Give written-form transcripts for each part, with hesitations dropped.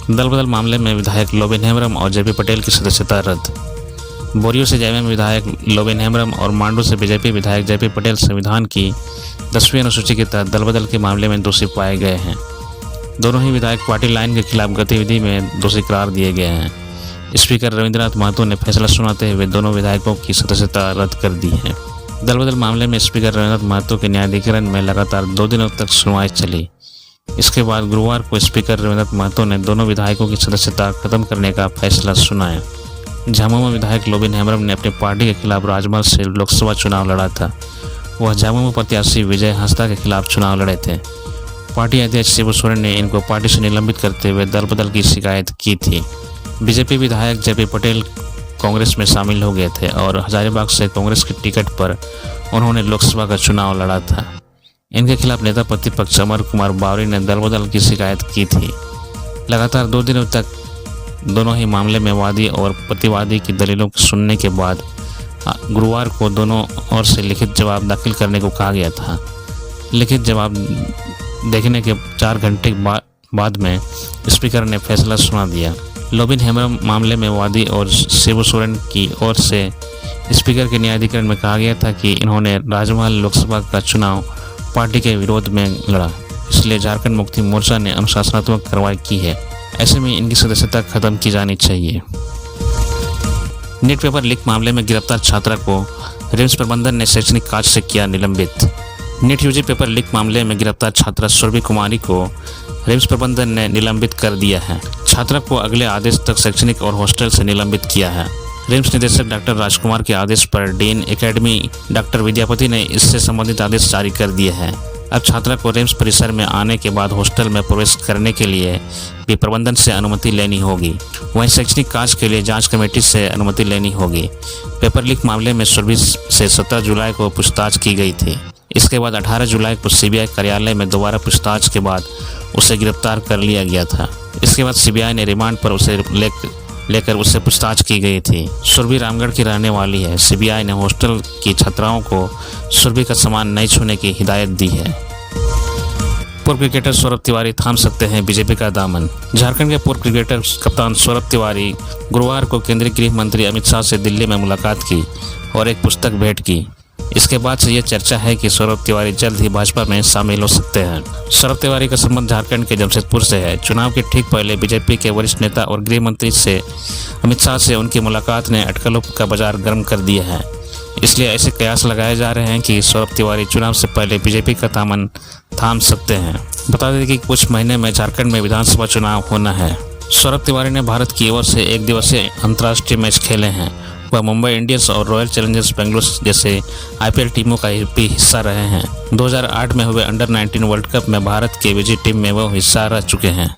दल बदल मामले में विधायक लोबिन हेम्ब्रम और जेपी पटेल की सदस्यता रद्द। बोरियो से जेएमएम विधायक लोबिन हेम्ब्रम और मांडू से बीजेपी विधायक जेपी पटेल संविधान की 10वीं अनुसूची के तहत दल बदल के मामले में दोषी पाए गए हैं। दोनों ही विधायक पार्टी लाइन के खिलाफ गतिविधि में दोषी करार दिए गए हैं। स्पीकर रविंद्रनाथ महतो ने फैसला सुनाते हुए दोनों विधायकों की सदस्यता रद्द कर दी है। दल बदल मामले में स्पीकर रविंद्रनाथ महतो के न्यायाधिकरण में लगातार 2 दिनों तक सुनवाई चली। इसके बाद गुरुवार को स्पीकर रविंद्रनाथ महतो ने दोनों विधायकों की सदस्यता खत्म करने का फैसला सुनाया। झामुमो विधायक लोबिन हेम्ब्रम ने अपनी पार्टी के खिलाफ राजमहल से लोकसभा चुनाव लड़ा था। वह झामुमो प्रत्याशी विजय हंसदा के खिलाफ चुनाव लड़े थे। पार्टी अध्यक्ष शिबू सोरेन ने इनको पार्टी से निलंबित करते हुए दल बदल की शिकायत की थी। बीजेपी विधायक जेपी पटेल कांग्रेस में शामिल हो गए थे और हजारीबाग से कांग्रेस की टिकट पर उन्होंने लोकसभा का चुनाव लड़ा था। इनके खिलाफ नेता प्रतिपक्ष अमर कुमार बावरी ने दल बदल की शिकायत की थी। लगातार 2 दिनों तक दोनों ही मामले में वादी और प्रतिवादी की दलीलों को सुनने के बाद गुरुवार को दोनों ओर से लिखित जवाब दाखिल करने को कहा गया था। लिखित जवाब देखने के 4 घंटे बाद में स्पीकर ने फैसला सुना दिया। लोबिन हेम्ब्रम मामले में वादी और शिबू सोरेन की ओर से स्पीकर के न्यायाधिकरण में कहा गया था कि इन्होंने राजमहल लोकसभा का चुनाव पार्टी के विरोध में लड़ा, इसलिए झारखंड मुक्ति मोर्चा ने अनुशासनात्मक कार्रवाई की है। ऐसे में इनकी सदस्यता खत्म की जानी चाहिए। नीट पेपर लीक मामले में गिरफ्तार छात्रा को रिम्स प्रबंधन ने शैक्षणिक कार्य से किया निलंबित। नीट यूजी पेपर लीक मामले में गिरफ्तार छात्रा सुरभि कुमारी को रिम्स प्रबंधन ने निलंबित कर दिया है। छात्रा को अगले आदेश तक शैक्षणिक और हॉस्टल से निलंबित किया है। रिम्स निदेशक डॉक्टर राजकुमार के आदेश पर डीन एकेडमी डॉक्टर विद्यापति ने इससे संबंधित आदेश जारी कर दिए हैं। अब छात्रा को रिम्स परिसर में आने के बाद हॉस्टल में प्रवेश करने के लिए भी प्रबंधन से अनुमति लेनी होगी। वहीं शैक्षणिक कार्य के लिए जांच कमेटी से अनुमति लेनी होगी। पेपर लीक मामले में सुरभि से 17 जुलाई को पूछताछ की गई थी। इसके बाद 18 जुलाई को सीबीआई कार्यालय में दोबारा पूछताछ के बाद उसे गिरफ्तार कर लिया गया था। इसके बाद सीबीआई ने रिमांड पर उसे लेकर उससे पूछताछ की गई थी। सुरभि रामगढ़ की रहने वाली है। सीबीआई ने हॉस्टल की छात्राओं को सुरभि का सामान नहीं छूने की हिदायत दी है। पूर्व क्रिकेटर सौरभ तिवारी थाम सकते हैं बीजेपी का दामन। झारखंड के पूर्व क्रिकेटर कप्तान सौरभ तिवारी गुरुवार को केंद्रीय गृह मंत्री अमित शाह से दिल्ली में मुलाकात की और एक पुस्तक भेंट की। इसके बाद से ये चर्चा है कि सौरभ तिवारी जल्द ही भाजपा में शामिल हो सकते हैं। सौरभ तिवारी का संबंध झारखंड के जमशेदपुर से है। चुनाव के ठीक पहले बीजेपी के वरिष्ठ नेता और गृह मंत्री से अमित शाह से उनकी मुलाकात ने अटकलों का बाजार गर्म कर दिया है। इसलिए ऐसे कयास लगाए जा रहे हैं कि सौरभ तिवारी चुनाव से पहले बीजेपी का दामन थाम सकते हैं। बता दें कि कुछ महीने में झारखंड में विधानसभा चुनाव होना है। सौरभ तिवारी ने भारत की ओर से 1 दिवसीय अंतर्राष्ट्रीय मैच खेले हैं। वह मुंबई इंडियंस और रॉयल चैलेंजर्स बेंगलुरु जैसे आईपीएल टीमों का भी हिस्सा रहे हैं। 2008 में हुए अंडर 19 वर्ल्ड कप में भारत के विजयी टीम में वो हिस्सा रह चुके हैं।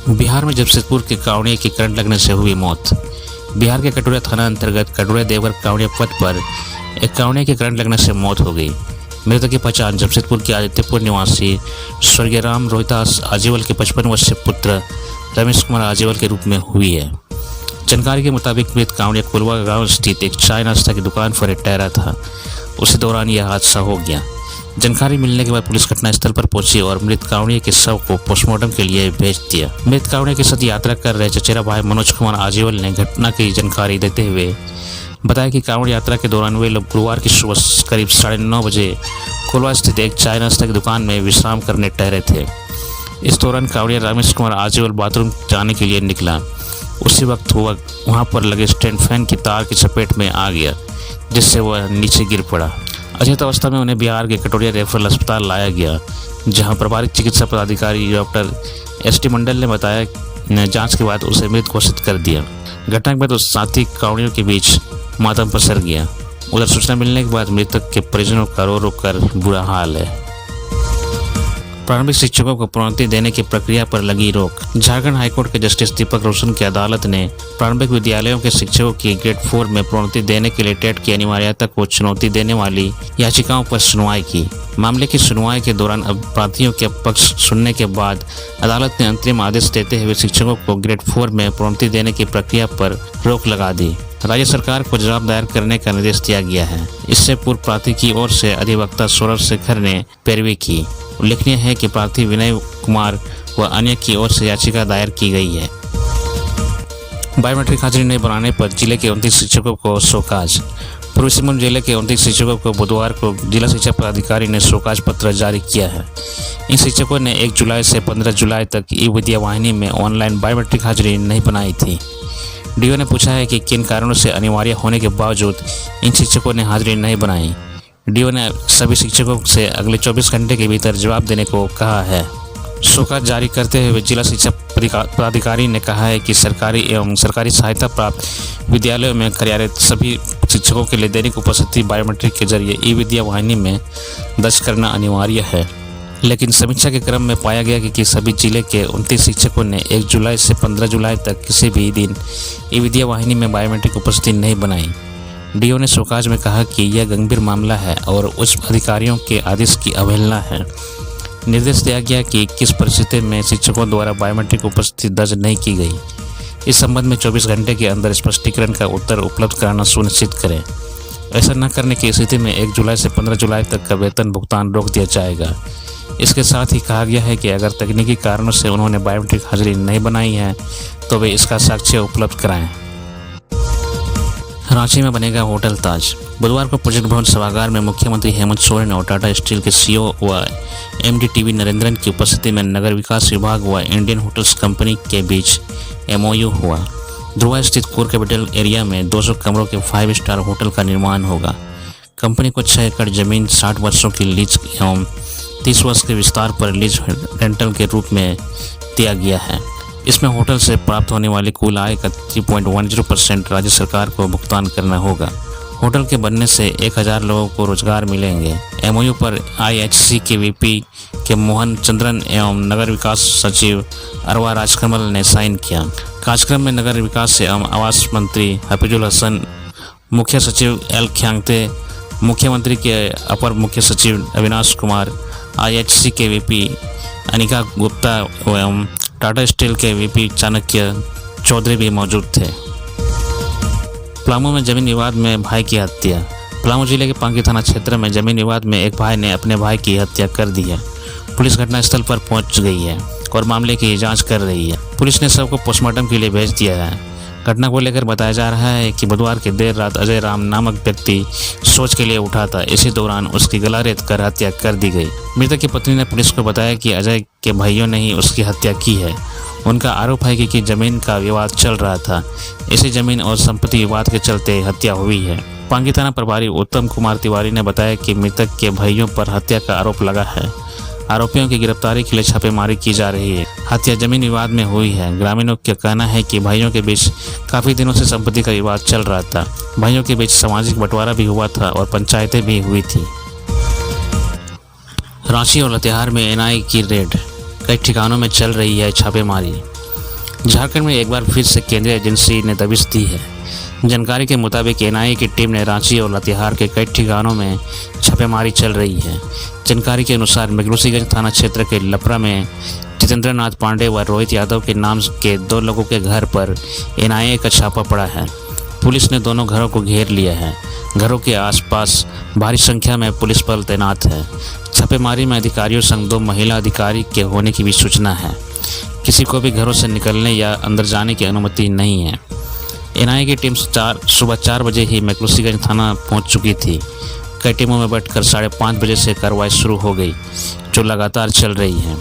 बिहार में जमशेदपुर के कावड़िया की करंट लगने से हुई मौत। बिहार के कटुरा थाना अंतर्गत कटुरा देवघर कावड़िया पथ पर एक कावड़िया की करंट लगने से मौत हो गई। मृतक की पहचान जमशेदपुर के आदित्यपुर निवासी स्वर्गीय राम रोहितास आजीवल के 55 वर्षीय पुत्र रमेश कुमार आजीवल के रूप में हुई है। जानकारी के मुताबिक मृत कावड़िया कुलवा गांव स्थित एक चाय नाश्ता की दुकान पर ठहरा था। उसी दौरान यह हादसा हो गया। जानकारी मिलने के बाद पुलिस घटनास्थल पर पहुंची और मृत कावड़िया के शव को पोस्टमार्टम के लिए भेज दिया। मृत कावड़िया के साथ यात्रा कर रहे चचेरा भाई मनोज कुमार आजीवल ने घटना की जानकारी देते हुए बताया कि कांवड़ यात्रा के दौरान वे लोग गुरुवार की सुबह करीब 9:30 बजे कोलवा स्थित एक चाय नाश्ता की दुकान में विश्राम करने ठहरे थे। इस दौरान कावड़िया रमेश कुमार आजीवल बाथरूम जाने के लिए निकला। उसी वक्त वह वहां पर लगे स्टैंड फैन की तार की चपेट में आ गया, जिससे वह नीचे गिर पड़ा। अचेत अवस्था में उन्हें बिहार के कटोरिया रेफरल अस्पताल लाया गया, जहां प्रभारी चिकित्सा पदाधिकारी डॉक्टर एस.टी. मंडल ने बताया जांच के बाद उसे मृत घोषित कर दिया। घटना के बाद उस साथी कावड़ियों के बीच मातम पसर गया। उधर सूचना मिलने के बाद मृतक के परिजनों का रो रो कर बुरा हाल है। प्रारंभिक शिक्षकों को प्रोन्नति देने की प्रक्रिया पर लगी रोक। झारखंड हाईकोर्ट के जस्टिस दीपक रोशन की अदालत ने प्रारंभिक विद्यालयों के शिक्षकों की ग्रेड 4 में प्रोन्नति देने के लिए टेट की अनिवार्यता को चुनौती देने वाली याचिकाओं पर सुनवाई की। मामले की सुनवाई के दौरान अपराधियों के पक्ष सुनने के बाद अदालत ने अंतरिम आदेश देते हुए शिक्षकों को ग्रेड 4 में प्रोन्नति देने की प्रक्रिया पर रोक लगा दी। राज्य सरकार को जवाब दायर करने का निर्देश दिया गया है। इससे पूर्व प्रार्थी की ओर से अधिवक्ता सौरभ शेखर ने पैरवी की। उल्लेखनीय है कि प्रार्थी विनय कुमार व अन्य की ओर से याचिका दायर की गई है। बायोमेट्रिक हाजिरी नहीं बनाने पर जिले के 29 शिक्षकों को शोकाज। पूर्वी सिंहभूम जिले के 29 शिक्षकों को बुधवार को जिला शिक्षा पदाधिकारी ने शोकाज पत्र जारी किया है। इन शिक्षकों ने 1 जुलाई से 15 जुलाई तक ई विद्या वाहिनी में ऑनलाइन बायोमेट्रिक हाजिरी नहीं बनाई थी। डीओ ने पूछा है कि किन कारणों से अनिवार्य होने के बावजूद इन शिक्षकों ने हाजिरी नहीं बनाई। डीओ ने सभी शिक्षकों से अगले 24 घंटे के भीतर जवाब देने को कहा है। शोकाज जारी करते हुए जिला शिक्षा पदाधिकारी ने कहा है कि सरकारी एवं सरकारी सहायता प्राप्त विद्यालयों में कार्यरत सभी शिक्षकों के लिए दैनिक उपस्थिति बायोमेट्रिक के जरिए ई विद्या वाहिनी में दर्ज करना अनिवार्य है। लेकिन समीक्षा के क्रम में पाया गया कि सभी जिले के 29 शिक्षकों ने 1 जुलाई से 15 जुलाई तक किसी भी दिन ई विद्या वाहिनी में बायोमेट्रिक उपस्थिति नहीं बनाई। डीओ ने शोकाज में कहा कि यह गंभीर मामला है और उच्च अधिकारियों के आदेश की अवहेलना है। निर्देश दिया गया कि किस परिस्थिति में शिक्षकों द्वारा बायोमेट्रिक उपस्थिति दर्ज नहीं की गई। इस संबंध में 24 घंटे के अंदर स्पष्टीकरण का उत्तर उपलब्ध कराना सुनिश्चित करें। ऐसा न करने की स्थिति में 1 जुलाई से 15 जुलाई तक का वेतन भुगतान रोक दिया जाएगा। इसके साथ ही कहा गया है कि अगर तकनीकी कारणों से उन्होंने बायोमेट्रिक हाजिरी नहीं बनाई है तो वे इसका साक्ष्य उपलब्ध कराएं। रांची में बनेगा होटल ताज। बुधवार को प्रोजेक्ट भवन सभागार में मुख्यमंत्री हेमंत सोरेन और टाटा स्टील के सीईओ व एमडी टीवी नरेंद्रन की उपस्थिति में नगर विकास विभाग व इंडियन होटल्स कंपनी के बीच एमओयू हुआ। ध्रुवा स्थित कोर कैपिटल एरिया में 200 कमरों के 5 स्टार होटल का निर्माण होगा। कंपनी को 6 एकड़ जमीन 60 वर्षों की लीज एवं 30 वर्ष के विस्तार पर लीज रेंटल के रूप में दिया गया है। इसमें होटल से प्राप्त होने वाली कुल आय का 3.10% राज्य सरकार को भुगतान करना होगा। होटल के बनने से 1000 लोगों को रोजगार मिलेंगे। एमओयू पर आईएचसी के वीपी के मोहन चंद्रन एवं नगर विकास सचिव अरवा राजकमल ने साइन किया। कार्यक्रम में नगर विकास एवं आवास मंत्री हफीजुल हसन, मुख्य सचिव एल ख्यांगते, मुख्यमंत्री के अपर मुख्य सचिव अविनाश कुमार, आईएचसी के वीपी अनिका गुप्ता एवं टाटा स्टील के वीपी चाणक्य चौधरी भी मौजूद थे। पलामू में जमीन विवाद में भाई की हत्या। पलामू जिले के पांकी थाना क्षेत्र में जमीन विवाद में एक भाई ने अपने भाई की हत्या कर दी है। पुलिस घटनास्थल पर पहुंच गई है और मामले की जांच कर रही है। पुलिस ने शव को पोस्टमार्टम के लिए भेज दिया है। घटना को लेकर बताया जा रहा है कि बुधवार की देर रात अजय राम नामक व्यक्ति शौच के लिए उठा था। इसी दौरान उसकी गला रेत कर हत्या कर दी गई। मृतक की पत्नी ने पुलिस को बताया कि अजय के भाइयों ने ही उसकी हत्या की है। उनका आरोप है कि जमीन का विवाद चल रहा था। इसी जमीन और संपत्ति विवाद के चलते हत्या हुई है। पांगी थाना प्रभारी उत्तम कुमार तिवारी ने बताया कि मृतक के भाइयों पर हत्या का आरोप लगा है। आरोपियों की गिरफ्तारी के लिए छापेमारी की जा रही है। हत्या जमीन विवाद में हुई है। ग्रामीणों का कहना है कि भाइयों के बीच काफी दिनों से संपत्ति का विवाद चल रहा था। भाइयों के बीच सामाजिक बंटवारा भी हुआ था और पंचायतें भी हुई थी। रांची और लातेहार में एनआईए की रेड। कई ठिकानों में चल रही है छापेमारी। झारखंड में एक बार फिर से केंद्रीय एजेंसी ने दबिश दी है। जानकारी के मुताबिक एनआईए की टीम ने रांची और लातेहार के कई ठिकानों में छापेमारी चल रही है। जानकारी के अनुसार मेघलूसीगंज थाना क्षेत्र के लपरा में जितेंद्र नाथ पांडे व रोहित यादव के नाम के 2 लोगों के घर पर एनआईए का छापा पड़ा है। पुलिस ने दोनों घरों को घेर लिया है। घरों के आसपास भारी संख्या में पुलिस बल तैनात है। छापेमारी में अधिकारियों संग 2 महिला अधिकारी के होने की भी सूचना है। किसी को भी घरों से निकलने या अंदर जाने की अनुमति नहीं है। एनआईए की टीम सुबह 4 बजे ही मेघलूसीगंज थाना पहुंच चुकी थी। कई टीमों में बैठकर 5:30 बजे से कार्रवाई शुरू हो गई, जो लगातार चल रही है।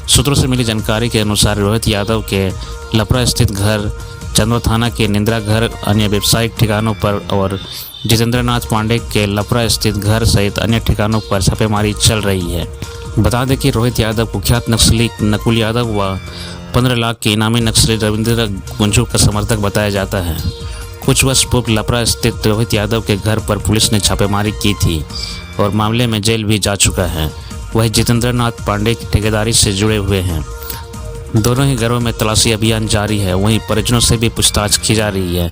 सूत्रों से मिली जानकारी के अनुसार रोहित यादव के लपरा स्थित घर, चंदवा थाना के निंद्रा घर, अन्य व्यावसायिक ठिकानों पर और जितेंद्र नाथ पांडे के लपरा स्थित घर सहित अन्य ठिकानों पर छापेमारी चल रही है। बता दें कि रोहित यादव कुख्यात नक्सली नकुल यादव व 15 लाख के इनामी नक्सली रविंद्र गुंजू का समर्थक बताया जाता है। कुछ वर्ष पूर्व लपरा स्थित रोहित यादव के घर पर पुलिस ने छापेमारी की थी और मामले में जेल भी जा चुका है। वह जितेंद्र नाथ पांडे की ठेकेदारी से जुड़े हुए हैं। दोनों ही घरों में तलाशी अभियान जारी है। वहीं परिजनों से भी पूछताछ की जा रही है।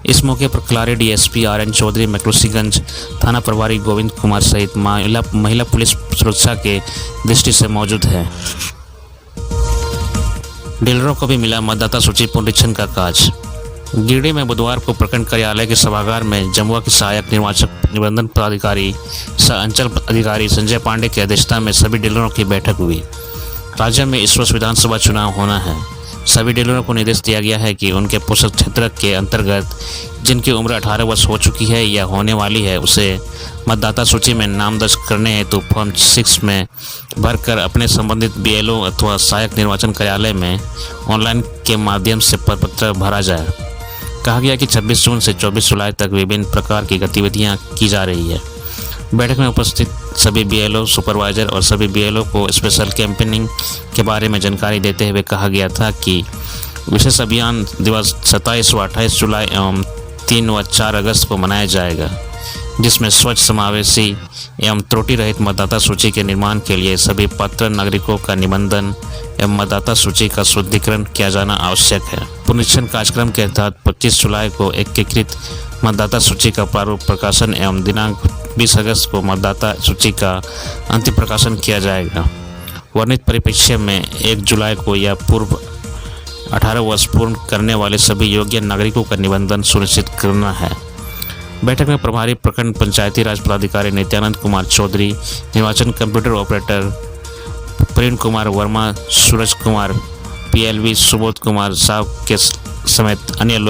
इस मौके पर क्लारी डीएसपी आरएन चौधरी, मेघलूसीगंज थाना प्रभारी गोविंद कुमार सहित महिला पुलिस सुरक्षा के दृष्टि से मौजूद है। डीलरों को भी मिला मतदाता सूची पुनरीक्षण का काज। गिरिडीह में बुधवार को प्रखंड कार्यालय के सभागार में जमुआ के सहायक निर्वाचक निबंधन पदाधिकारी सह अंचल अधिकारी संजय पांडे की अध्यक्षता में सभी डीलरों की बैठक हुई। राज्य में इस वर्ष विधानसभा चुनाव होना है। सभी डीलरों को निर्देश दिया गया है कि उनके पोषक क्षेत्र के अंतर्गत जिनकी उम्र 18 वर्ष हो चुकी है या होने वाली है, उसे मतदाता सूची में नाम दर्ज करने हेतु फॉर्म 6 में भरकर अपने संबंधित बीएलओ अथवा सहायक निर्वाचन कार्यालय में ऑनलाइन के माध्यम से प्रपत्र भरा जाए। कहा गया कि 26 जून से 24 जुलाई तक विभिन्न प्रकार की गतिविधियां की जा रही है। बैठक में उपस्थित सभी बीएलओ, सुपरवाइजर और सभी बीएलओ को स्पेशल कैंपेनिंग के बारे में जानकारी देते हुए कहा गया था कि विशेष अभियान दिवस 27 व 28 जुलाई एवं 3 व 4 अगस्त को मनाया जाएगा, जिसमें स्वच्छ, समावेशी एवं त्रुटि रहित मतदाता सूची के निर्माण के लिए सभी पात्र नागरिकों का निबंधन एवं मतदाता सूची का शुद्धिकरण किया जाना आवश्यक है। पुनरीक्षण कार्यक्रम के तहत 25 जुलाई को एकीकृत मतदाता सूची का प्रारूप प्रकाशन एवं दिनांक 20 अगस्त को मतदाता सूची का अंतिम प्रकाशन किया जाएगा। वर्णित परिप्रेक्ष्य में 1 जुलाई को या पूर्व 18 वर्ष पूर्ण करने वाले सभी योग्य नागरिकों का निबंधन सुनिश्चित करना है। बैठक में प्रभारी प्रखंड पंचायती राज पदाधिकारी नित्यानंद कुमार चौधरी, निर्वाचन computer operator Praveen Kumar Verma, Suraj Kumar, PLV Subodh Kumar साहब के समेत अन्य लोग